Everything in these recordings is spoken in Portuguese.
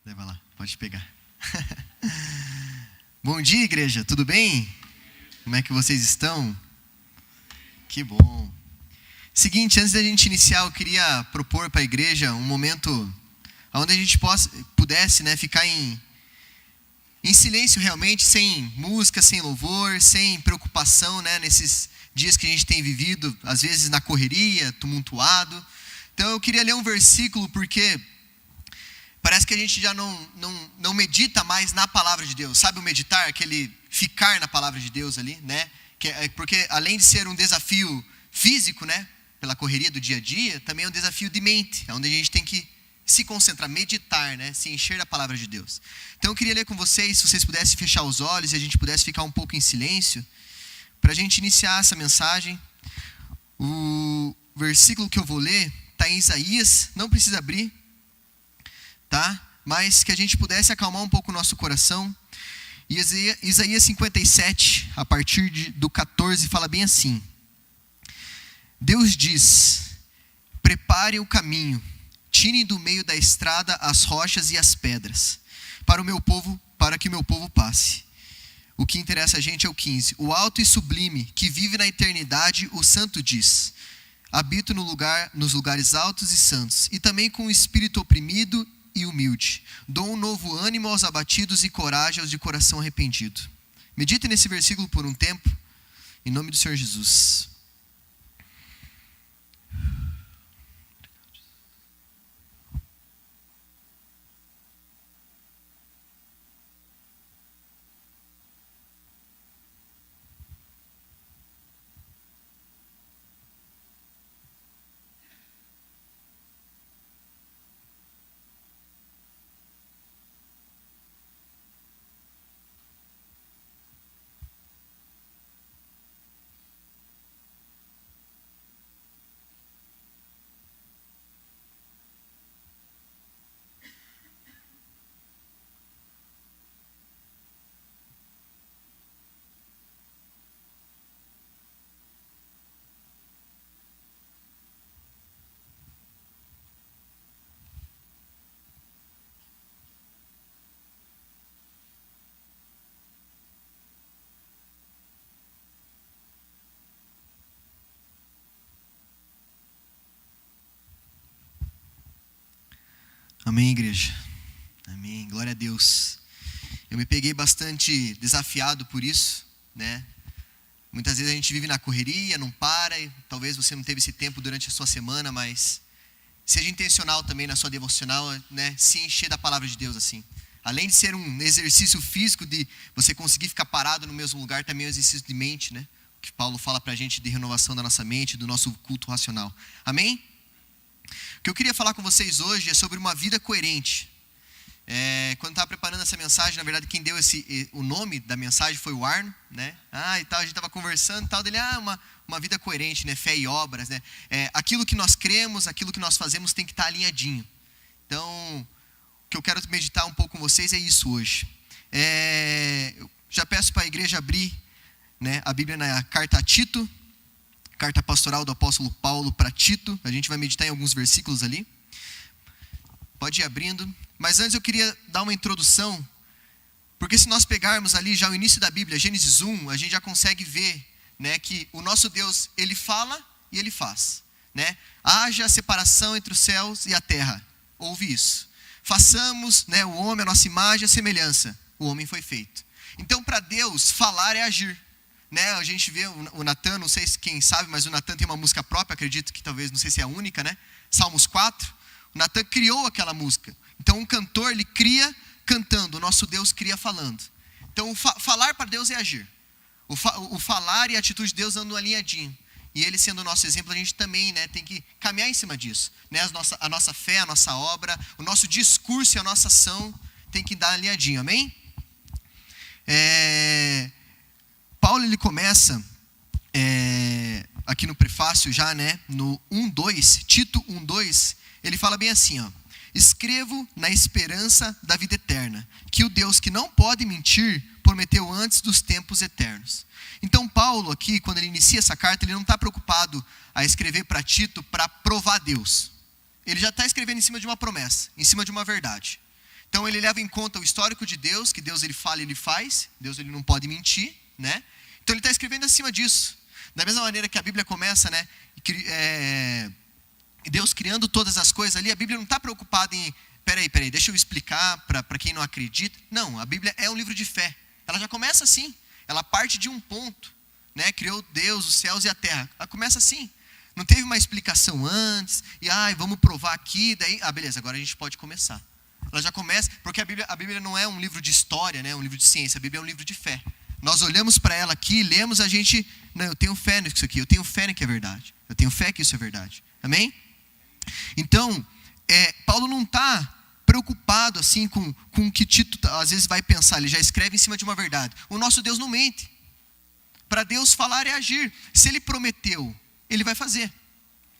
Leva lá, pode pegar. Bom dia, igreja, tudo bem? Como é que vocês estão? Que bom. Seguinte, antes da gente iniciar, eu queria propor para a igreja um momento onde a gente pudesse, ficar em silêncio realmente, sem música, sem louvor, sem preocupação, nesses dias que a gente tem vivido, às vezes na correria, tumultuado. Então eu queria ler um versículo porque parece que a gente já não medita mais na palavra de Deus. Sabe o meditar? Aquele ficar na palavra de Deus ali, Porque além de ser um desafio físico, pela correria do dia a dia, também é um desafio de mente, onde a gente tem que se concentrar, meditar, se encher da palavra de Deus. Então eu queria ler com vocês, se vocês pudessem fechar os olhos e a gente pudesse ficar um pouco em silêncio, para a gente iniciar essa mensagem. O versículo que eu vou ler está em Isaías, não precisa abrir, tá? Mas que a gente pudesse acalmar um pouco o nosso coração. E Isaías 57, a partir do 14, fala bem assim: Deus diz: prepare o caminho, tirem do meio da estrada as rochas e as pedras, para que o meu povo passe. O que interessa a gente é o 15. O alto e sublime, que vive na eternidade, o santo diz: habito nos lugares altos e santos, e também com o espírito oprimido e humilde. Dou um novo ânimo aos abatidos e coragem aos de coração arrependido. Medite nesse versículo por um tempo, em nome do Senhor Jesus. Amém, igreja? Amém, glória a Deus. Eu me peguei bastante desafiado por isso, Muitas vezes a gente vive na correria, não para, e talvez você não teve esse tempo durante a sua semana, mas seja intencional também na sua devocional, se encher da palavra de Deus assim. Além de ser um exercício físico de você conseguir ficar parado no mesmo lugar, também é um exercício de mente, Que Paulo fala pra gente de renovação da nossa mente, do nosso culto racional. Amém? O que eu queria falar com vocês hoje é sobre uma vida coerente. Quando estava preparando essa mensagem, na verdade quem deu o nome da mensagem foi o Arno, e tal, a gente estava conversando e tal, dele, uma vida coerente, fé e obras, aquilo que nós cremos, aquilo que nós fazemos tem que estar alinhadinho. Então, o que eu quero meditar um pouco com vocês é isso hoje. Eu já peço para a igreja abrir, a Bíblia na carta a Tito, carta pastoral do apóstolo Paulo para Tito. A gente vai meditar em alguns versículos ali. Pode ir abrindo. Mas antes eu queria dar uma introdução, porque se nós pegarmos ali já o início da Bíblia, Gênesis 1, a gente já consegue ver, que o nosso Deus, Ele fala e Ele faz, Haja separação entre os céus e a terra. Ouve isso. Façamos, o homem, a nossa imagem, a semelhança. O homem foi feito. Então, para Deus, falar é agir. A gente vê o Natan, não sei se quem sabe, mas o Natan tem uma música própria, acredito que talvez, não sei se é a única, Salmos 4. O Natan criou aquela música. Então um cantor, ele cria cantando, o nosso Deus cria falando. Então falar para Deus é agir. O falar e a atitude de Deus andam alinhadinho. E Ele sendo o nosso exemplo, a gente também tem que caminhar em cima disso. A nossa fé, a nossa obra, o nosso discurso e a nossa ação tem que dar alinhadinho, amém? Paulo, ele começa aqui no prefácio já, no 1:2, Tito 1:2, ele fala bem assim, escrevo na esperança da vida eterna, que o Deus que não pode mentir, prometeu antes dos tempos eternos. Então Paulo aqui, quando ele inicia essa carta, ele não está preocupado a escrever para Tito para provar Deus. Ele já está escrevendo em cima de uma promessa, em cima de uma verdade. Então ele leva em conta o histórico de Deus, que Deus ele fala e ele faz, Deus ele não pode mentir, né? Então ele está escrevendo acima disso. Da mesma maneira que a Bíblia começa, né? Deus criando todas as coisas ali, a Bíblia não está preocupada em, peraí, deixa eu explicar para quem não acredita. Não, a Bíblia é um livro de fé. Ela já começa assim, ela parte de um ponto, né? Criou Deus, os céus e a terra. Ela começa assim. Não teve uma explicação antes, e vamos provar aqui, daí, beleza, agora a gente pode começar. Ela já começa, porque a Bíblia não é um livro de história, né? Um livro de ciência, a Bíblia é um livro de fé. Nós olhamos para ela aqui, lemos, não, eu tenho fé nisso aqui, eu tenho fé que é verdade, eu tenho fé que isso é verdade, amém? Então, Paulo não está preocupado assim com o que Tito às vezes vai pensar, ele já escreve em cima de uma verdade. O nosso Deus não mente, para Deus falar é agir, se Ele prometeu, Ele vai fazer.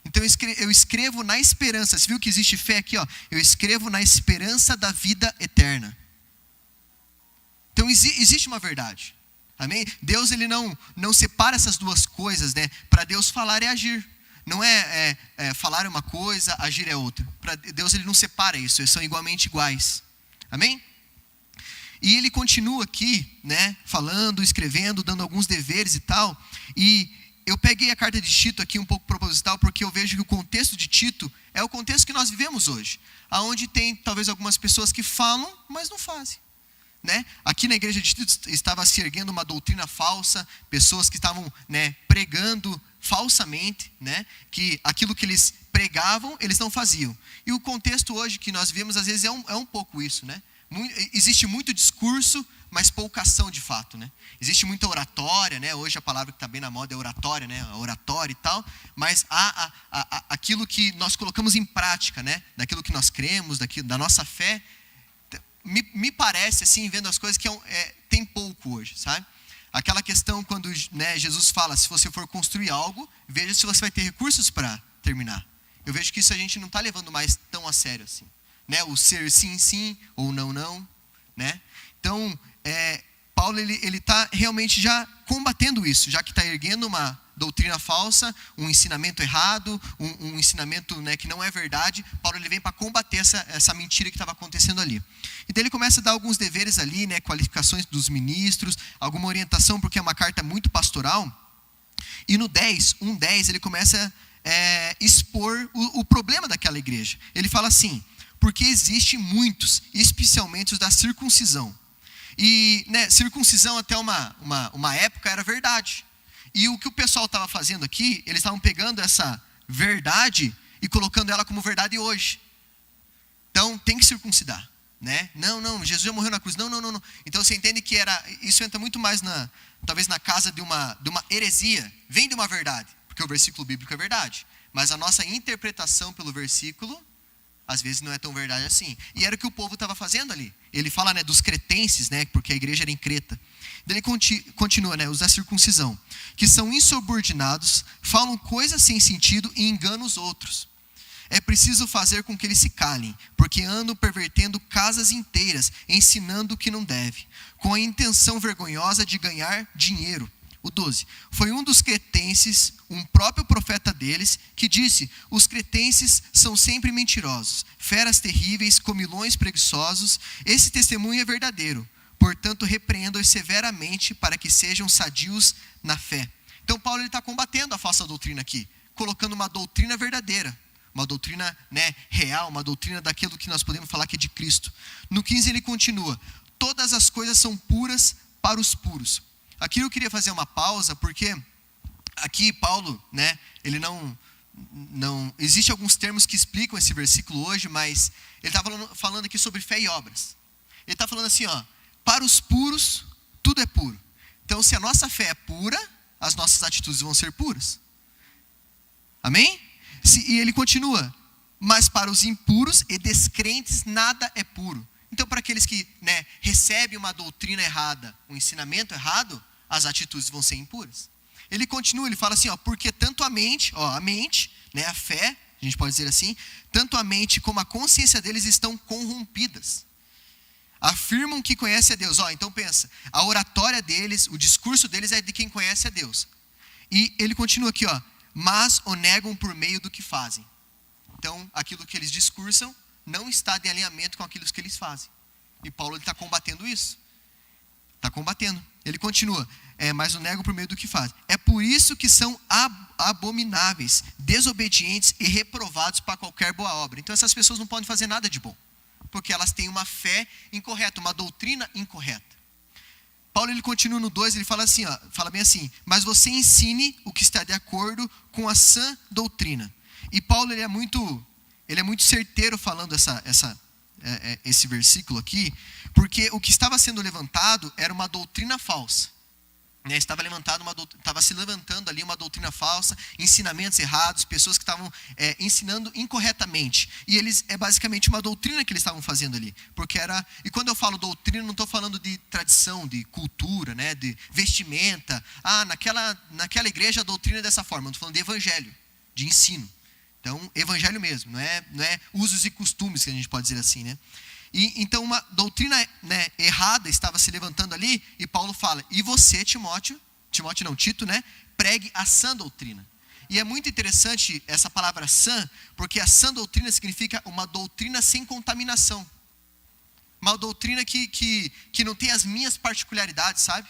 Então eu escrevo na esperança, você viu que existe fé aqui, ó? Eu escrevo na esperança da vida eterna. Então existe uma verdade. Amém? Deus ele não separa essas duas coisas, né? Para Deus falar é agir. Não falar é uma coisa, agir é outra. Para Deus ele não separa isso, eles são igualmente iguais. Amém? E ele continua aqui, né? Falando, escrevendo, dando alguns deveres e tal. E eu peguei a carta de Tito aqui um pouco proposital, porque eu vejo que o contexto de Tito é o contexto que nós vivemos hoje. Onde tem talvez algumas pessoas que falam, mas não fazem. Né? Aqui na igreja de Tito estava se erguendo uma doutrina falsa, pessoas que estavam, né, pregando falsamente, né, que aquilo que eles pregavam, eles não faziam. E o contexto hoje que nós vivemos, às vezes, é um pouco isso. Né? Existe muito discurso, mas pouca ação de fato. Né? Existe muita oratória, né? Hoje a palavra que está bem na moda é oratória, né? Oratória e tal, mas há aquilo que nós colocamos em prática, né? Daquilo que nós cremos, da nossa fé. Me parece, assim, vendo as coisas, que tem pouco hoje, sabe? Aquela questão quando, né, Jesus fala, se você for construir algo, veja se você vai ter recursos para terminar. Eu vejo que isso a gente não está levando mais tão a sério assim. Né? O ser sim, sim, ou não, não. Né? Então, Paulo ele está realmente já combatendo isso, já que está erguendo uma doutrina falsa, um ensinamento errado, um ensinamento, né, que não é verdade. Paulo ele vem para combater essa mentira que estava acontecendo ali. Então ele começa a dar alguns deveres ali, né, qualificações dos ministros, alguma orientação, porque é uma carta muito pastoral. E no 10, ele começa a expor o problema daquela igreja. Ele fala assim, porque existem muitos, especialmente os da circuncisão. E, né, circuncisão até uma época era verdade. E o que o pessoal estava fazendo aqui, eles estavam pegando essa verdade e colocando ela como verdade hoje. Então, tem que circuncidar, né? Não, Jesus já morreu na cruz. Não. Então, você entende que isso entra muito mais talvez na casa de uma heresia. Vem de uma verdade, porque o versículo bíblico é verdade. Mas a nossa interpretação pelo versículo, às vezes não é tão verdade assim. E era o que o povo estava fazendo ali. Ele fala, né, dos cretenses, né, porque a igreja era em Creta. Ele continua, né, os da circuncisão, que são insubordinados, falam coisas sem sentido e enganam os outros. É preciso fazer com que eles se calem, porque andam pervertendo casas inteiras, ensinando o que não deve, com a intenção vergonhosa de ganhar dinheiro. O 12. Foi um dos cretenses, um próprio profeta deles, que disse, os cretenses são sempre mentirosos, feras terríveis, comilões preguiçosos. Esse testemunho é verdadeiro. Portanto, repreenda-os severamente para que sejam sadios na fé. Então, Paulo está combatendo a falsa doutrina aqui, colocando uma doutrina verdadeira, uma doutrina, né, real, uma doutrina daquilo que nós podemos falar que é de Cristo. No 15 ele continua, todas as coisas são puras para os puros. Aqui eu queria fazer uma pausa, porque aqui Paulo, né, ele não existe alguns termos que explicam esse versículo hoje, mas ele está falando aqui sobre fé e obras. Ele está falando assim, ó, para os puros, tudo é puro. Então, se a nossa fé é pura, as nossas atitudes vão ser puras. Amém? E ele continua, mas para os impuros e descrentes, nada é puro. Então, para aqueles que, né, recebem uma doutrina errada, um ensinamento errado, as atitudes vão ser impuras. Ele continua, ele fala assim, ó, porque tanto a mente, né, a fé, a gente pode dizer assim, tanto a mente como a consciência deles estão corrompidas. Afirmam que conhecem a Deus. Então pensa, a oratória deles, o discurso deles é de quem conhece a Deus. E ele continua aqui, ó, mas o negam por meio do que fazem. Então, aquilo que eles discursam não está em alinhamento com aquilo que eles fazem. E Paulo está combatendo isso. Está combatendo. Ele continua. Mas o nego por meio do que faz. É por isso que são abomináveis, desobedientes e reprovados para qualquer boa obra. Então essas pessoas não podem fazer nada de bom. Porque elas têm uma fé incorreta, uma doutrina incorreta. Paulo ele continua no 2, ele fala assim, fala bem assim: mas você ensine o que está de acordo com a sã doutrina. E Paulo ele é muito certeiro falando esse versículo aqui, porque o que estava sendo levantado era uma doutrina falsa. Estava se levantando ali uma doutrina falsa, ensinamentos errados, pessoas que estavam ensinando incorretamente. E é basicamente uma doutrina que eles estavam fazendo ali. E quando eu falo doutrina, não estou falando de tradição, de cultura, né, de vestimenta. Naquela igreja a doutrina é dessa forma. Eu estou falando de evangelho, de ensino. Então, evangelho mesmo, não é usos e costumes, que a gente pode dizer assim, né? Então uma doutrina, né, errada estava se levantando ali, e Paulo fala: e você, Tito, né, pregue a sã doutrina. E é muito interessante essa palavra sã, porque a sã doutrina significa uma doutrina sem contaminação. Uma doutrina que não tem as minhas particularidades, sabe?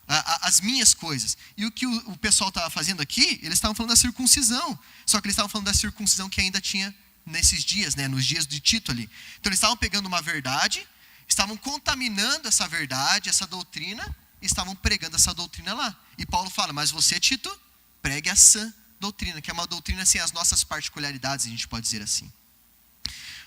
As minhas coisas. E o que o pessoal estava fazendo aqui, eles estavam falando da circuncisão. Só que eles estavam falando da circuncisão que ainda tinha nesses dias, né, nos dias de Tito ali. Então eles estavam pegando uma verdade, estavam contaminando essa verdade, essa doutrina, e estavam pregando essa doutrina lá. E Paulo fala: mas você, Tito, pregue a sã doutrina, que é uma doutrina sem as nossas particularidades, a gente pode dizer assim.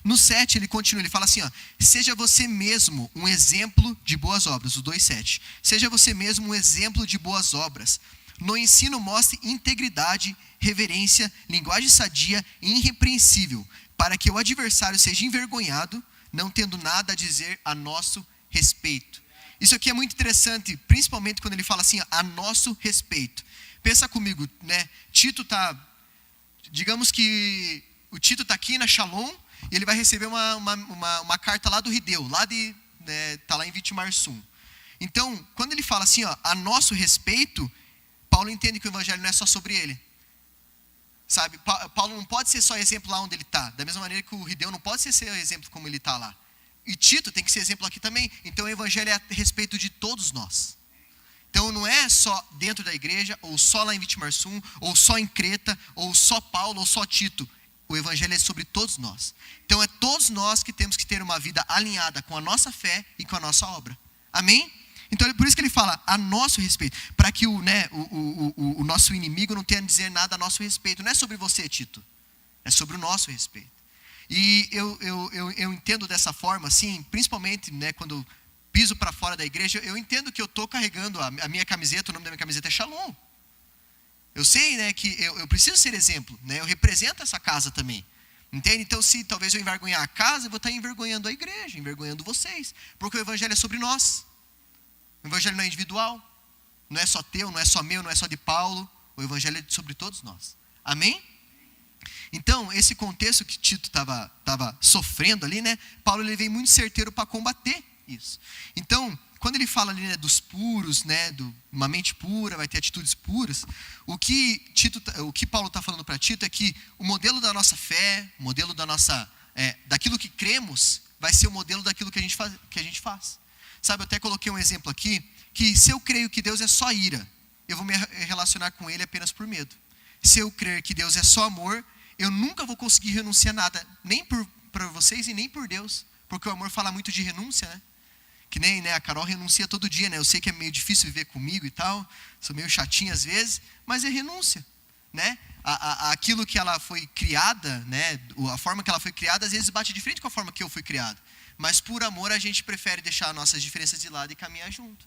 No 7 ele continua, ele fala assim, seja você mesmo um exemplo de boas obras, o 2:7. Seja você mesmo um exemplo de boas obras. No ensino mostre integridade, reverência, linguagem sadia e irrepreensível, para que o adversário seja envergonhado, não tendo nada a dizer a nosso respeito. Isso aqui é muito interessante, principalmente quando ele fala assim, a nosso respeito. Pensa comigo, né? Digamos que o Tito está aqui na Shalom, e ele vai receber uma carta lá do Rideu, está lá em Vitimarsum. Então, quando ele fala assim, a nosso respeito, Paulo entende que o evangelho não é só sobre ele. Sabe, Paulo não pode ser só exemplo lá onde ele está. Da mesma maneira que o Rideu não pode ser exemplo como ele está lá. E Tito tem que ser exemplo aqui também. Então o evangelho é a respeito de todos nós. Então não é só dentro da igreja, ou só lá em Vitimarsum, ou só em Creta, ou só Paulo, ou só Tito. O evangelho é sobre todos nós. Então é todos nós que temos que ter uma vida alinhada com a nossa fé e com a nossa obra. Amém? Então é por isso que ele fala a nosso respeito, para que o nosso inimigo não tenha a dizer nada a nosso respeito. Não é sobre você, Tito, é sobre o nosso respeito. E eu entendo dessa forma, assim, principalmente, né, quando eu piso para fora da igreja, eu entendo que eu estou carregando a minha camiseta, o nome da minha camiseta é Shalom. Eu sei, né, que eu preciso ser exemplo, né, eu represento essa casa também. Entende? Então, se talvez eu envergonhar a casa, eu vou estar envergonhando a igreja, envergonhando vocês, porque o evangelho é sobre nós. O evangelho não é individual, não é só teu, não é só meu, não é só de Paulo. O evangelho é sobre todos nós. Amém? Então, esse contexto que Tito estava sofrendo ali, né? Paulo ele vem muito certeiro para combater isso. Então, quando ele fala ali, né, dos puros, né, uma mente pura, vai ter atitudes puras, o que Paulo está falando para Tito é que o modelo da nossa fé, o modelo daquilo que cremos, vai ser o modelo daquilo que a gente faz. Sabe, eu até coloquei um exemplo aqui, que se eu creio que Deus é só ira, eu vou me relacionar com Ele apenas por medo. Se eu crer que Deus é só amor, eu nunca vou conseguir renunciar a nada, nem para vocês e nem por Deus, porque o amor fala muito de renúncia, né? Que nem, né, a Carol renuncia todo dia, né? Eu sei que é meio difícil viver comigo e tal, sou meio chatinho às vezes, mas é renúncia, né? Aquilo que ela foi criada, né? A forma que ela foi criada, às vezes bate de frente com a forma que eu fui criado. Mas por amor a gente prefere deixar nossas diferenças de lado e caminhar junto.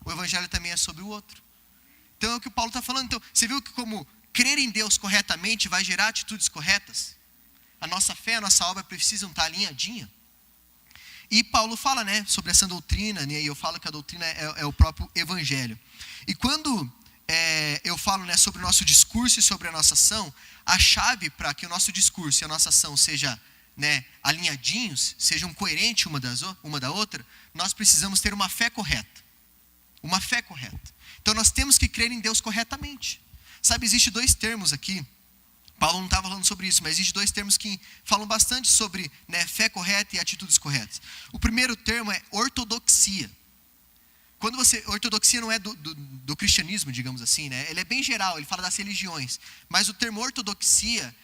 O evangelho também é sobre o outro. Então é o que o Paulo está falando. Então, você viu que como crer em Deus corretamente vai gerar atitudes corretas? A nossa fé, a nossa obra precisam estar alinhadinha. E Paulo fala, né, sobre essa doutrina, né, e eu falo que a doutrina é o próprio evangelho. E quando eu falo, né, sobre o nosso discurso e sobre a nossa ação, a chave para que o nosso discurso e a nossa ação seja, né, alinhadinhos, sejam coerentes uma da outra, nós precisamos ter uma fé correta. Uma fé correta. Então nós temos que crer em Deus corretamente. Sabe, existe 2 termos aqui Paulo não estava falando sobre isso, mas existem dois termos que falam bastante sobre, né, fé correta e atitudes corretas. O primeiro termo é ortodoxia. Ortodoxia não é do cristianismo, digamos assim, né? Ele é bem geral, ele fala das religiões. Mas o termo ortodoxia,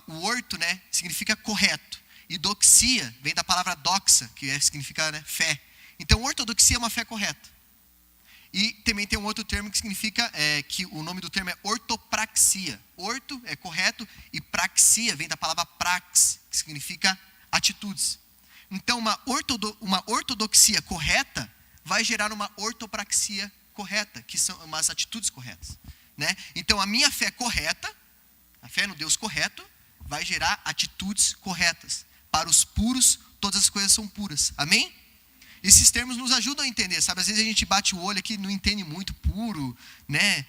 o orto, né, significa correto. E doxia vem da palavra doxa, que significa, né, fé. Então, ortodoxia é uma fé correta. E também tem um outro termo que significa, que o nome do termo é ortopraxia. Orto é correto e praxia vem da palavra prax, que significa atitudes. Então, uma ortodoxia correta vai gerar uma ortopraxia correta, que são umas atitudes corretas, né? Então, a minha fé correta, a fé no Deus correto, vai gerar atitudes corretas. Para os puros, todas as coisas são puras. Amém? Esses termos nos ajudam a entender, sabe? Às vezes a gente bate o olho aqui, não entende muito, puro, né?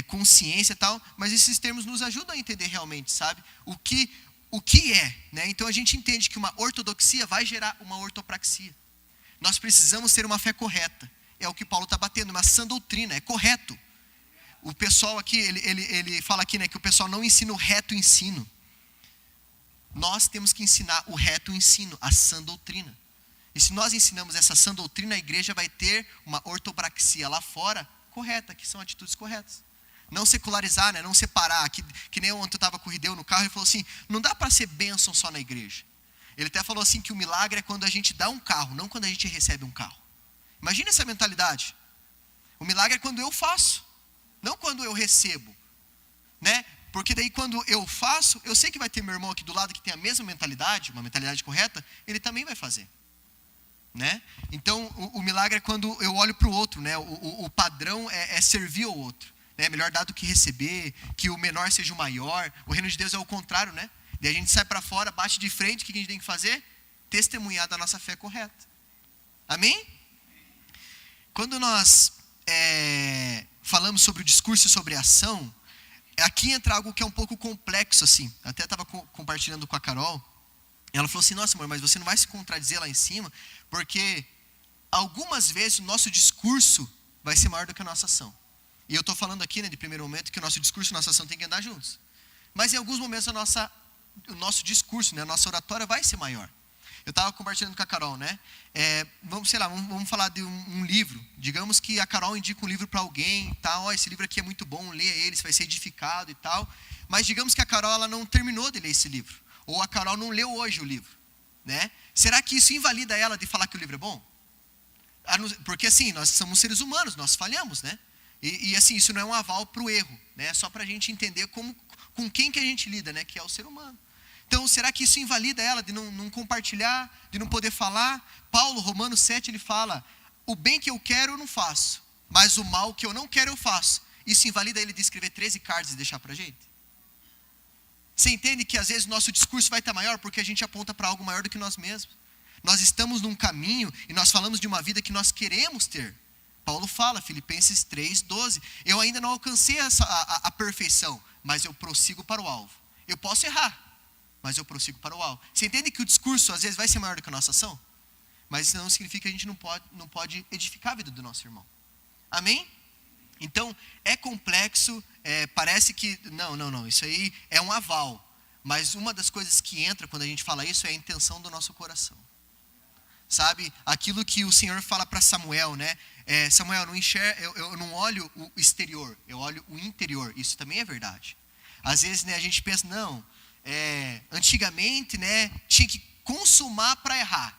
Consciência e tal, mas esses termos nos ajudam a entender realmente, sabe? O que é, né? Então a gente entende que uma ortodoxia vai gerar uma ortopraxia. Nós precisamos ter uma fé correta. É o que Paulo está batendo, uma sã doutrina, é correto. O pessoal aqui, ele fala aqui, né, que o pessoal não ensina o reto ensino. Nós temos que ensinar o reto ensino, a sã doutrina. E se nós ensinamos essa sã doutrina, a igreja vai ter uma ortopraxia lá fora correta, que são atitudes corretas. Não secularizar, né? Não separar. Que nem ontem eu estava com o Rideu no carro, ele falou assim, não dá para ser bênção só na igreja. Ele até falou assim que o milagre é quando a gente dá um carro, não quando a gente recebe um carro. Imagina essa mentalidade. O milagre é quando eu faço, não quando eu recebo, né? Porque daí quando eu faço, eu sei que vai ter meu irmão aqui do lado que tem a mesma mentalidade, uma mentalidade correta, ele também vai fazer. Né? Então, o milagre é quando eu olho para o outro, né? O padrão é servir ao outro. Né? Melhor dar do que receber, que o menor seja o maior. O reino de Deus é o contrário, né? Daí a gente sai para fora, bate de frente, o que a gente tem que fazer? Testemunhar da nossa fé correta. Amém? Quando nós falamos sobre o discurso e sobre a ação, aqui entra algo que é um pouco complexo, assim. Eu até estava compartilhando com a Carol. Ela falou assim, nossa amor, mas você não vai se contradizer lá em cima, porque algumas vezes o nosso discurso vai ser maior do que a nossa ação. E eu estou falando aqui, né, de primeiro momento, que o nosso discurso e a nossa ação tem que andar juntos. Mas em alguns momentos o nosso discurso, né, a nossa oratória vai ser maior. Eu estava compartilhando com a Carol, né? Vamos falar de um livro. Digamos que a Carol indica um livro para alguém, tá? Esse livro aqui é muito bom, leia ele, você vai ser edificado e tal. Mas digamos que a Carol ela não terminou de ler esse livro. Ou a Carol não leu hoje o livro, né? Será que isso invalida ela de falar que o livro é bom? Porque assim, nós somos seres humanos, nós falhamos, né? E assim, isso não é um aval para o erro, né? É só para a gente entender com quem que a gente lida, né? Que é o ser humano. Então, será que isso invalida ela de não compartilhar, de não poder falar? Paulo, Romanos 7, ele fala, o bem que eu quero eu não faço, mas o mal que eu não quero eu faço. Isso invalida ele de escrever 13 cartas e deixar para a gente? Você entende que às vezes o nosso discurso vai estar maior porque a gente aponta para algo maior do que nós mesmos. Nós estamos num caminho e nós falamos de uma vida que nós queremos ter. Paulo fala, Filipenses 3:12, eu ainda não alcancei a perfeição, mas eu prossigo para o alvo. Eu posso errar, mas eu prossigo para o alvo. Você entende que o discurso às vezes vai ser maior do que a nossa ação? Mas isso não significa que a gente não pode edificar a vida do nosso irmão. Amém? Então, é complexo, parece que, não, isso aí é um aval. Mas uma das coisas que entra quando a gente fala isso é a intenção do nosso coração. Sabe, aquilo que o Senhor fala para Samuel, né? Samuel, eu não olho o exterior, eu olho o interior. Isso também é verdade. Às vezes, né, a gente pensa, antigamente, né, tinha que consumar para errar.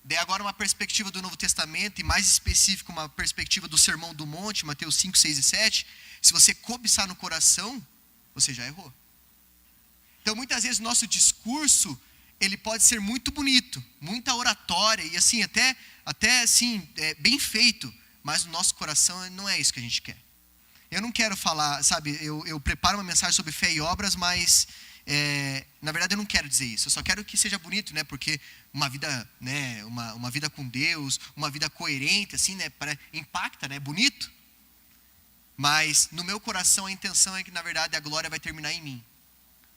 Daí agora uma perspectiva do Novo Testamento, e mais específico uma perspectiva do Sermão do Monte, Mateus 5, 6 e 7, se você cobiçar no coração, você já errou. Então muitas vezes o nosso discurso, ele pode ser muito bonito, muita oratória, e assim, até assim, bem feito, mas o nosso coração não é isso que a gente quer. Eu não quero falar, sabe, eu preparo uma mensagem sobre fé e obras, mas na verdade eu não quero dizer isso, eu só quero que seja bonito, né, porque uma vida, né, uma vida com Deus, uma vida coerente, assim, né, impacta, né, bonito, mas no meu coração a intenção é que na verdade a glória vai terminar em mim,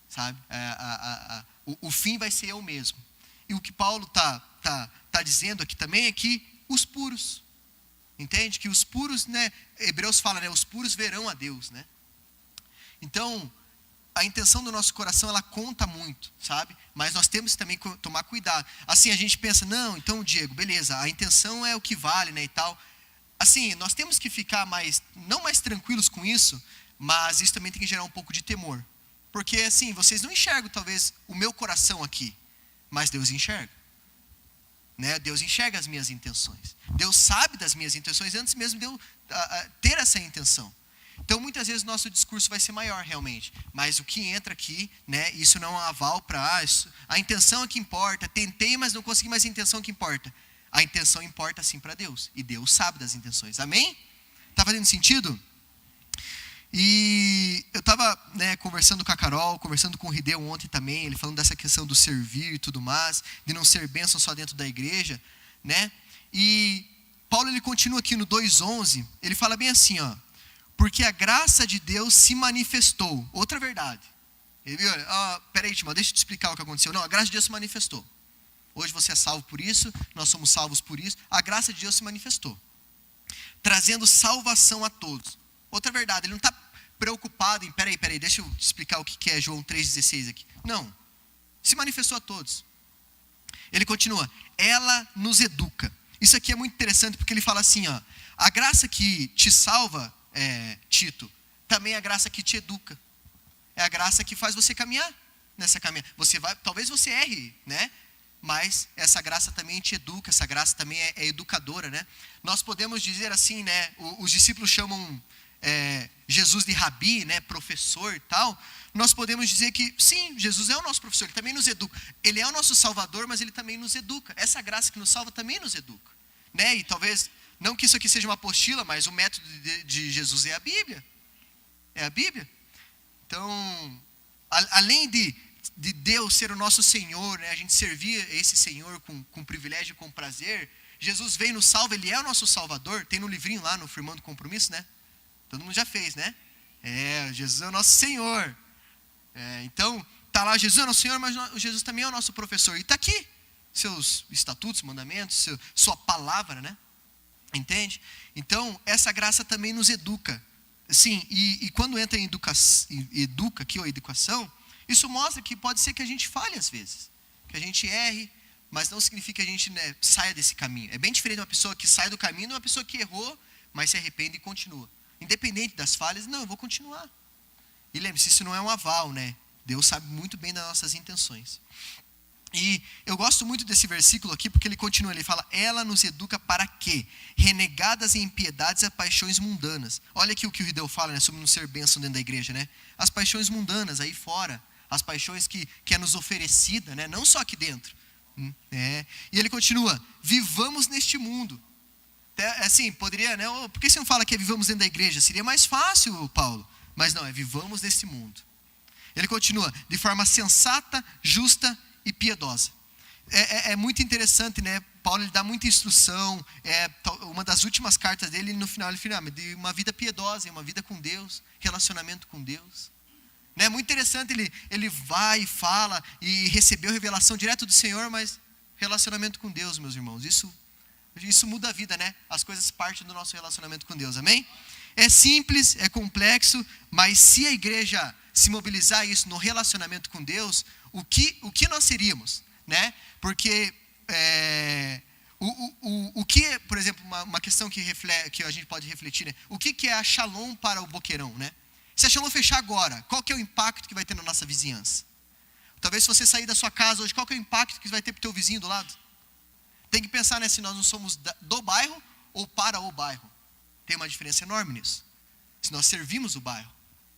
sabe, o fim vai ser eu mesmo. E o que Paulo tá dizendo aqui também é que os puros, entende, que os puros, né, Hebreus fala, né, os puros verão a Deus, né, então a intenção do nosso coração, ela conta muito, sabe? Mas nós temos que também tomar cuidado. Assim, a gente pensa, não, então, Diego, beleza, a intenção é o que vale, né, e tal. Assim, nós temos que ficar não mais tranquilos com isso, mas isso também tem que gerar um pouco de temor. Porque, assim, vocês não enxergam, talvez, o meu coração aqui, mas Deus enxerga. Né? Deus enxerga as minhas intenções. Deus sabe das minhas intenções antes mesmo de eu ter essa intenção. Então, muitas vezes, o nosso discurso vai ser maior, realmente. Mas o que entra aqui, né, isso não é um aval para... a intenção é que importa. Tentei, mas não consegui, mas a intenção é que importa. A intenção importa, sim, para Deus. E Deus sabe das intenções. Amém? Está fazendo sentido? E eu estava, né, conversando com a Carol, conversando com o Rideu ontem também, ele falando dessa questão do servir e tudo mais, de não ser bênção só dentro da igreja, né? E Paulo, ele continua aqui no 2:11, ele fala bem assim, ó, porque a graça de Deus se manifestou. Outra verdade. Ele viu? Peraí, Timão, deixa eu te explicar o que aconteceu. Não, a graça de Deus se manifestou. Hoje você é salvo por isso, nós somos salvos por isso. A graça de Deus se manifestou, trazendo salvação a todos. Outra verdade, ele não está preocupado em, peraí, deixa eu te explicar o que é João 3,16 aqui. Não, se manifestou a todos. Ele continua, ela nos educa. Isso aqui é muito interessante porque ele fala assim, ó, a graça que te salva, Tito, também é a graça que te educa. É a graça que faz você caminhar nessa caminhada. Talvez você erre, né? Mas essa graça também te educa, essa graça também é educadora, né? Nós podemos dizer assim, né? Os discípulos chamam Jesus de rabi, né? Professor e tal. Nós podemos dizer que, sim, Jesus é o nosso professor, ele também nos educa. Ele é o nosso salvador, mas ele também nos educa. Essa graça que nos salva também nos educa, né? E talvez, não que isso aqui seja uma apostila, mas o método de Jesus é a Bíblia. É a Bíblia. Então, além de Deus ser o nosso Senhor, né? A gente servir esse Senhor com privilégio e com prazer, Jesus veio e nos salva, Ele é o nosso Salvador. Tem no livrinho lá, no Firmando Compromisso, né? Todo mundo já fez, né? Jesus é o nosso Senhor. Então, tá lá, Jesus é o nosso Senhor, mas Jesus também é o nosso professor. E está aqui, seus estatutos, mandamentos, sua palavra, né? Entende? Então, essa graça também nos educa. Sim, e quando entra em educa aqui, ou educação, isso mostra que pode ser que a gente falhe às vezes, que a gente erre, mas não significa que a gente, né, saia desse caminho. É bem diferente de uma pessoa que sai do caminho de uma pessoa que errou, mas se arrepende e continua. Independente das falhas, não, eu vou continuar. E lembre-se, isso não é um aval, né? Deus sabe muito bem das nossas intenções. E eu gosto muito desse versículo aqui, porque ele continua, ele fala, ela nos educa para quê? Renegadas em impiedades a paixões mundanas. Olha aqui o que o Rideu fala, né, sobre não ser bênção dentro da igreja, né? As paixões mundanas aí fora, as paixões que é nos oferecida, né? Não só aqui dentro. E ele continua, vivamos neste mundo. Assim, poderia, né? Por que você não fala que é vivamos dentro da igreja? Seria mais fácil, Paulo. Mas não, é vivamos neste mundo. Ele continua, de forma sensata, justa e piedosa. É muito interessante, né? Paulo, ele dá muita instrução. Uma das últimas cartas dele, no final, ele fala de uma vida piedosa, uma vida com Deus, relacionamento com Deus. É muito interessante, ele vai e fala e recebeu revelação direto do Senhor, mas relacionamento com Deus, meus irmãos, isso muda a vida, né? As coisas partem do nosso relacionamento com Deus, amém? É simples, é complexo, mas se a igreja se mobilizar isso no relacionamento com Deus, o que nós seríamos, né? Porque o que, por exemplo, uma questão que a gente pode refletir, né? O que é a Shalom para o Boqueirão, né? Se a Shalom fechar agora, qual que é o impacto que vai ter na nossa vizinhança? Talvez se você sair da sua casa hoje, qual que é o impacto que vai ter para o teu vizinho do lado? Tem que pensar, né, se nós não somos do bairro ou para o bairro. Tem uma diferença enorme nisso. Se nós servimos o bairro,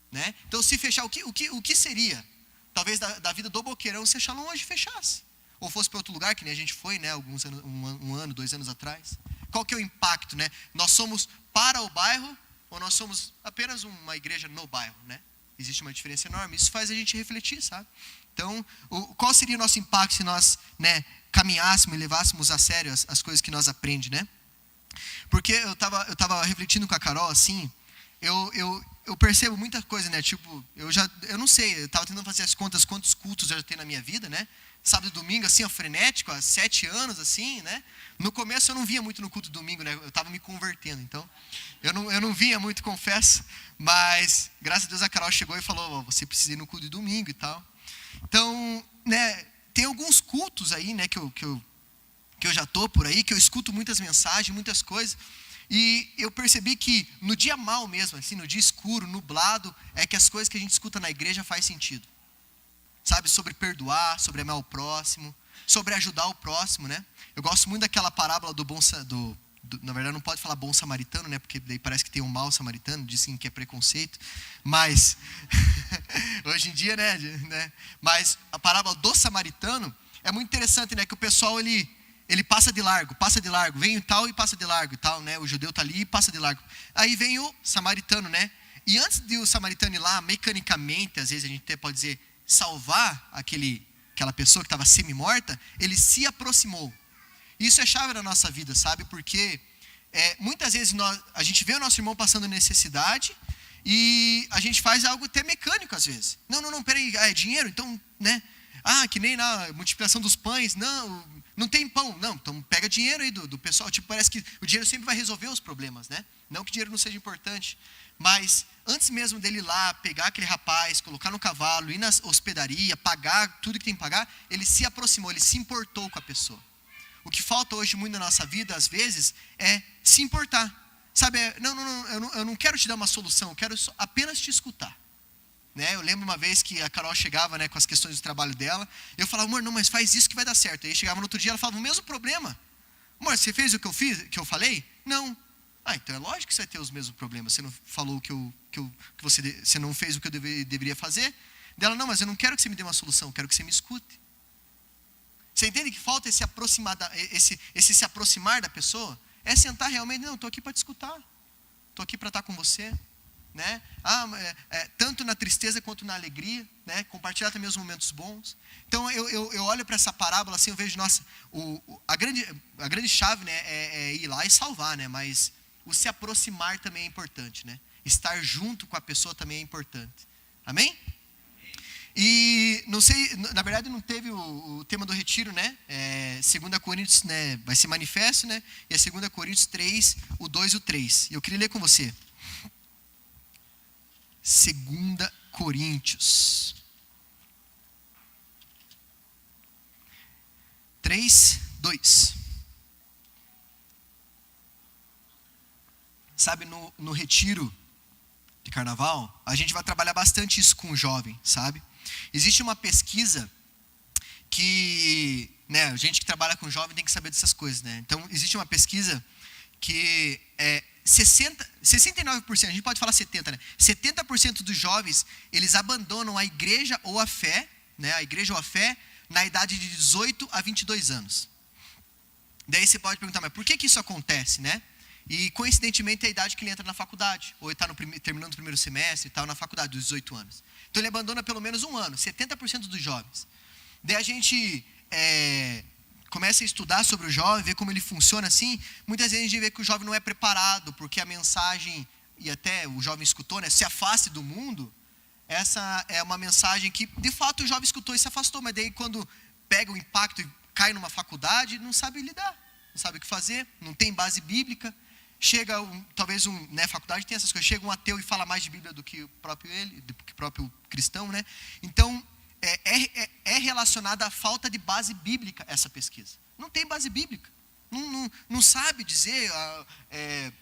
né? Então, se fechar, o que seria? Talvez da vida do Boqueirão, se a Shalom hoje fechasse. Ou fosse para outro lugar, que nem a gente foi, né, alguns anos, um ano, 2 anos atrás. Qual que é o impacto, né? Nós somos para o bairro ou nós somos apenas uma igreja no bairro, né? Existe uma diferença enorme. Isso faz a gente refletir, sabe? Então, qual seria o nosso impacto se nós, né, caminhássemos e levássemos a sério as coisas que nós aprendemos, né? Porque eu tava refletindo com a Carol, assim, eu percebo muita coisa, né? Tipo, eu não sei, eu estava tentando fazer as contas, quantos cultos eu já tenho na minha vida, né? sábado e domingo, assim, ó, frenético, há 7 anos, assim, né? No começo eu não vinha muito no culto domingo, né? Eu estava me convertendo, então eu não vinha muito, confesso, mas graças a Deus a Carol chegou e falou, você precisa ir no culto de domingo e tal. Então, né, tem alguns cultos aí, né, que eu já estou por aí, que eu escuto muitas mensagens, muitas coisas, e eu percebi que no dia mau mesmo, assim, no dia escuro, nublado, é que as coisas que a gente escuta na igreja faz sentido. Sabe, sobre perdoar, sobre amar o próximo, sobre ajudar o próximo, né? Eu gosto muito daquela parábola na verdade não pode falar bom samaritano, né? Porque daí parece que tem um mau samaritano, dizem que é preconceito, mas hoje em dia, né? Mas a parábola do samaritano é muito interessante, né? Que o pessoal ele passa de largo, vem o tal e passa de largo e tal, né? O judeu tá ali e passa de largo. Aí vem o samaritano, né? E antes de o samaritano ir lá, mecanicamente, às vezes a gente até pode dizer, salvar aquela pessoa que estava semi-morta, ele se aproximou. Isso é chave da nossa vida, sabe? Porque muitas vezes a gente vê o nosso irmão passando necessidade e a gente faz algo até mecânico às vezes. Não, peraí, é dinheiro? Então, né? Que nem na multiplicação dos pães, não tem pão. Não, então pega dinheiro aí do pessoal. Tipo, parece que o dinheiro sempre vai resolver os problemas, né? Não que o dinheiro não seja importante, mas antes mesmo dele ir lá, pegar aquele rapaz, colocar no cavalo, ir na hospedaria, pagar tudo que tem que pagar, ele se aproximou, ele se importou com a pessoa. O que falta hoje muito na nossa vida, às vezes, é se importar. Sabe, eu não quero te dar uma solução, eu quero apenas te escutar. Né? Eu lembro uma vez que a Carol chegava, né, com as questões do trabalho dela, eu falava, amor, não, mas faz isso que vai dar certo. Aí chegava no outro dia, ela falava, o mesmo problema. Amor, você fez o que eu falei? Não. Então é lógico que você vai ter os mesmos problemas. Você não falou o que você não fez o que eu deveria fazer? Dela, não, mas eu não quero que você me dê uma solução, eu quero que você me escute. Você entende que falta esse se aproximar da pessoa? É sentar realmente, não, estou aqui para te escutar. Estou aqui para estar com você. Né? Tanto na tristeza quanto na alegria, né? Compartilhar também os momentos bons. Então eu olho para essa parábola assim, eu vejo, nossa, a grande chave, né, é ir lá e salvar, né? Mas o se aproximar também é importante, né? Estar junto com a pessoa também é importante. Amém? E não sei, na verdade não teve o tema do retiro, né? 2 Coríntios, né, vai ser manifesto, né? E é 2 Coríntios 3, o 2 e o 3. E eu queria ler com você. 2 Coríntios 3, 2. Sabe, no retiro de carnaval, a gente vai trabalhar bastante isso com o jovem, sabe? Existe uma pesquisa que, né, a gente que trabalha com jovem tem que saber dessas coisas, né? Então, existe uma pesquisa que 69%, a gente pode falar 70%, né? 70% dos jovens, eles abandonam a igreja ou a fé, né? A igreja ou a fé, na idade de 18 a 22 anos. Daí você pode perguntar, mas por que isso acontece, né? E coincidentemente é a idade que ele entra na faculdade, ou ele está terminando o primeiro semestre e tal, na faculdade, dos 18 anos. Então ele abandona pelo menos um ano, 70% dos jovens. Daí a gente começa a estudar sobre o jovem, ver como ele funciona assim. Muitas vezes a gente vê que o jovem não é preparado, porque a mensagem, e até o jovem escutou, né, se afaste do mundo. Essa é uma mensagem que, de fato, o jovem escutou e se afastou, mas daí quando pega o impacto e cai numa faculdade, não sabe lidar, não sabe o que fazer, não tem base bíblica. Chega, né, faculdade tem essas coisas, chega um ateu e fala mais de Bíblia do que o próprio cristão, né? Então, é relacionada à falta de base bíblica essa pesquisa. Não tem base bíblica. Não sabe dizer,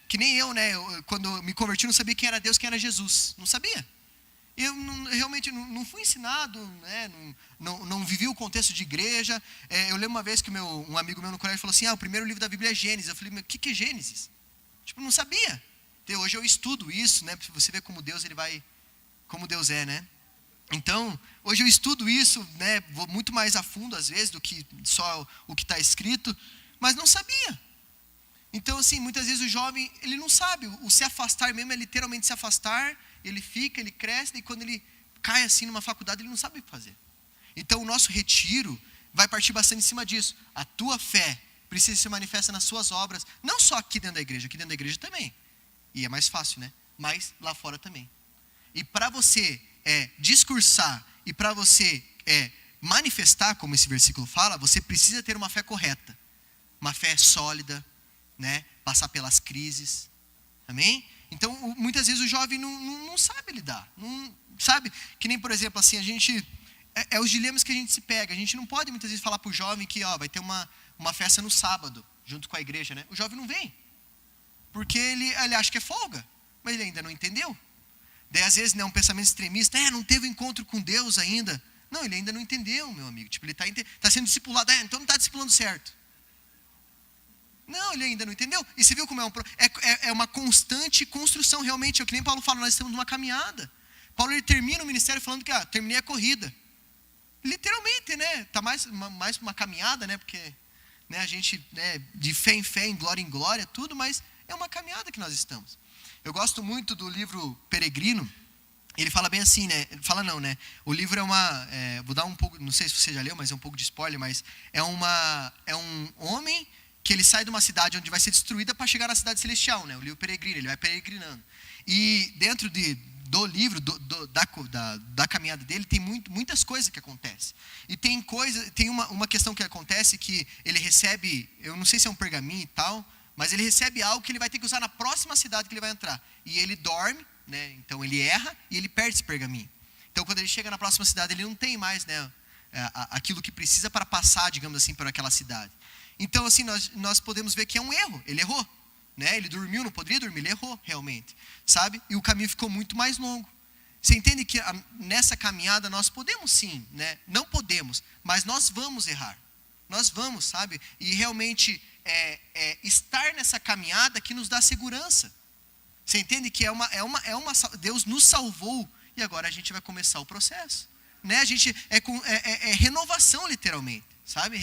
que nem eu, né? Quando me converti, não sabia quem era Deus, quem era Jesus. Não sabia. Eu realmente não fui ensinado, né? Não vivi o contexto de igreja. Eu lembro uma vez que um amigo meu no colégio falou assim, o primeiro livro da Bíblia é Gênesis. Eu falei, mas o que é Gênesis? Tipo, não sabia. Então, hoje eu estudo isso, né? Para você ver como Deus como Deus é, né? Então, hoje eu estudo isso, né? Vou muito mais a fundo às vezes do que só o que está escrito, mas não sabia. Então, assim, muitas vezes o jovem, ele não sabe. O se afastar mesmo é literalmente se afastar. Ele fica, ele cresce, e quando ele cai assim numa faculdade, ele não sabe o que fazer. Então, o nosso retiro vai partir bastante em cima disso. A tua fé precisa se manifestar nas suas obras, não só aqui dentro da igreja também. E é mais fácil, né? Mas lá fora também. E para você discursar e para você manifestar, como esse versículo fala, você precisa ter uma fé correta. Uma fé sólida, né? Passar pelas crises. Amém? Então, muitas vezes o jovem não sabe lidar. Não, sabe? Que nem, por exemplo, assim, a gente... É os dilemas que a gente se pega. A gente não pode, muitas vezes, falar para o jovem que vai ter uma festa no sábado, junto com a igreja, né? O jovem não vem. Porque ele acha que é folga, mas ele ainda não entendeu. Daí, às vezes, né, um pensamento extremista, não teve encontro com Deus ainda. Não, ele ainda não entendeu, meu amigo. Tipo, ele está sendo discipulado, então não está discipulando certo. Não, ele ainda não entendeu. E você viu como é uma constante construção, realmente. É o que nem Paulo fala, nós estamos numa caminhada. Paulo, ele termina o ministério falando que, terminei a corrida. Literalmente, né? Está mais uma caminhada, né? Porque, né, a gente, né, de fé em glória, tudo, mas é uma caminhada que nós estamos. Eu gosto muito do livro Peregrino. Ele fala bem assim, né? Fala não, né? O livro vou dar um pouco, não sei se você já leu, mas é um pouco de spoiler, mas é um homem que ele sai de uma cidade onde vai ser destruída para chegar na cidade celestial, né? O livro Peregrino, ele vai peregrinando. E dentro do livro, da caminhada dele, tem muitas coisas que acontecem. E tem uma questão que acontece que ele recebe, eu não sei se é um pergaminho e tal, mas ele recebe algo que ele vai ter que usar na próxima cidade que ele vai entrar. E ele dorme, né? Então ele erra e ele perde esse pergaminho. Então quando ele chega na próxima cidade, ele não tem mais, né, aquilo que precisa para passar, digamos assim, por aquela cidade. Então assim, nós podemos ver que é um erro, ele errou. Né? Ele dormiu, não poderia dormir, ele errou realmente, sabe? E o caminho ficou muito mais longo. Você entende que nessa caminhada nós podemos sim, né? Não podemos, mas nós vamos errar. Nós vamos, sabe? E realmente estar nessa caminhada que nos dá segurança. Você entende que Deus nos salvou e agora a gente vai começar o processo. Né? A gente é renovação literalmente, sabe?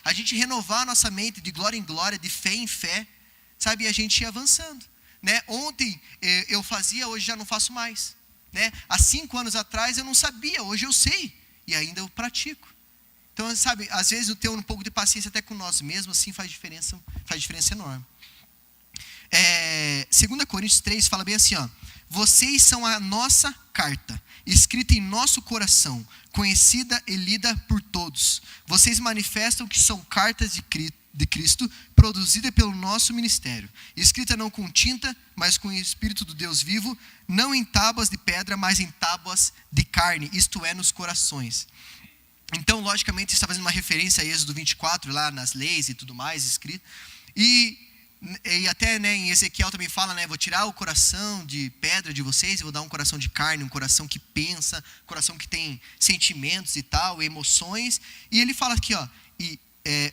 A gente renovar a nossa mente de glória em glória, de fé em fé. Sabe, e a gente ia avançando, né? Ontem eu fazia, hoje já não faço mais, né? Há 5 anos atrás eu não sabia, hoje eu sei, e ainda eu pratico. Então, sabe, às vezes eu tenho um pouco de paciência até com nós mesmos, assim faz diferença enorme. 2 Coríntios 3 fala bem assim, vocês são a nossa carta, escrita em nosso coração, conhecida e lida por todos. Vocês manifestam que são cartas de Cristo, produzida pelo nosso ministério, escrita não com tinta, mas com o Espírito do Deus vivo, não em tábuas de pedra, mas em tábuas de carne, isto é, nos corações. Então, logicamente, está fazendo uma referência a Êxodo 24, lá nas leis e tudo mais, escrito. E até, né, em Ezequiel também fala, né, vou tirar o coração de pedra de vocês e vou dar um coração de carne, um coração que pensa, um coração que tem sentimentos e tal, emoções. E ele fala aqui,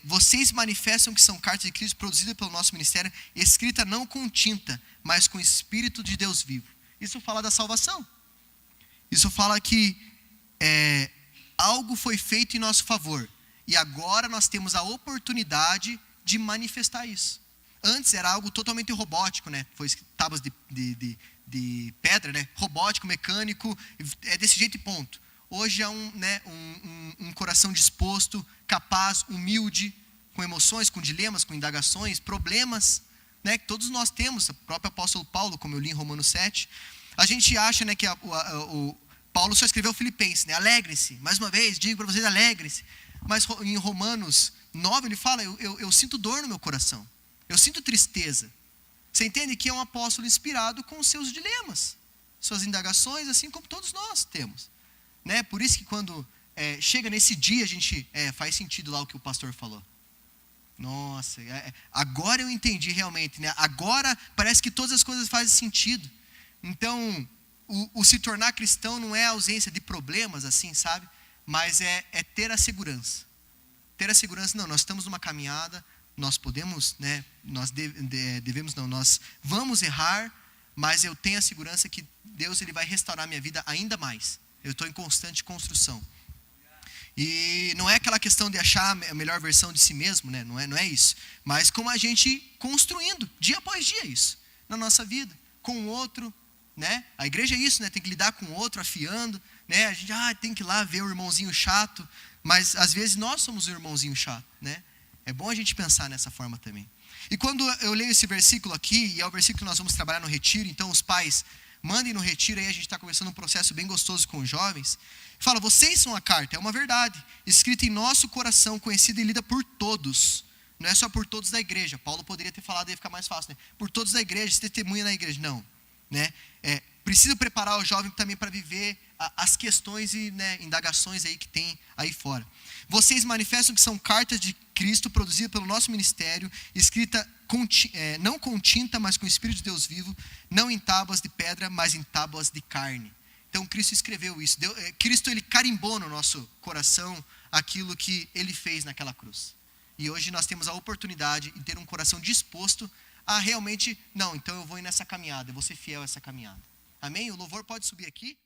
vocês manifestam que são cartas de Cristo produzidas pelo nosso ministério, escrita não com tinta, mas com o Espírito de Deus vivo. Isso fala da salvação. Isso fala que algo foi feito em nosso favor. E agora nós temos a oportunidade de manifestar isso. Antes era algo totalmente robótico, né? Foi tábuas de pedra, né? Robótico, mecânico, é desse jeito e ponto. Hoje é um coração disposto, capaz, humilde, com emoções, com dilemas, com indagações, problemas, né, que todos nós temos. O próprio apóstolo Paulo, como eu li em Romanos 7, a gente acha, né, que o Paulo só escreveu Filipenses, né, alegrem-se, mais uma vez, digo para vocês, alegrem-se. Mas em Romanos 9 ele fala, eu sinto dor no meu coração, eu sinto tristeza. Você entende que é um apóstolo inspirado com os seus dilemas, suas indagações, assim como todos nós temos. Né? Por isso que quando chega nesse dia, a gente faz sentido lá o que o pastor falou. Nossa, agora eu entendi realmente, né? Agora parece que todas as coisas fazem sentido. Então, o se tornar cristão não é a ausência de problemas, assim, sabe? Mas é ter a segurança. Ter a segurança, não, nós estamos numa caminhada, nós podemos, né? Nós nós vamos errar, mas eu tenho a segurança que Deus ele vai restaurar minha vida ainda mais. Eu estou em constante construção. E não é aquela questão de achar a melhor versão de si mesmo, né? Não é isso. Mas como a gente construindo, dia após dia, isso. Na nossa vida, com o outro, né? A igreja é isso, né? Tem que lidar com o outro, afiando, né? A gente tem que ir lá ver o irmãozinho chato. Mas às vezes nós somos o irmãozinho chato, né? É bom a gente pensar nessa forma também. E quando eu leio esse versículo aqui, e é o versículo que nós vamos trabalhar no retiro, então os pais, mandem no retiro aí, a gente está começando um processo bem gostoso com os jovens. Fala, vocês são a carta, é uma verdade, escrita em nosso coração, conhecida e lida por todos. Não é só por todos da igreja. Paulo poderia ter falado, ia ficar mais fácil, né? Por todos da igreja, se testemunha na igreja. Não, né? Preciso preparar o jovem também para viver as questões e, né, indagações aí que tem aí fora. Vocês manifestam que são cartas de Cristo produzidas pelo nosso ministério, escrita não com tinta, mas com o Espírito de Deus vivo, não em tábuas de pedra, mas em tábuas de carne. Então Cristo escreveu isso. Cristo, ele carimbou no nosso coração aquilo que ele fez naquela cruz. E hoje nós temos a oportunidade de ter um coração disposto a realmente, não, então eu vou ir nessa caminhada, eu vou ser fiel a essa caminhada. Amém? O louvor pode subir aqui.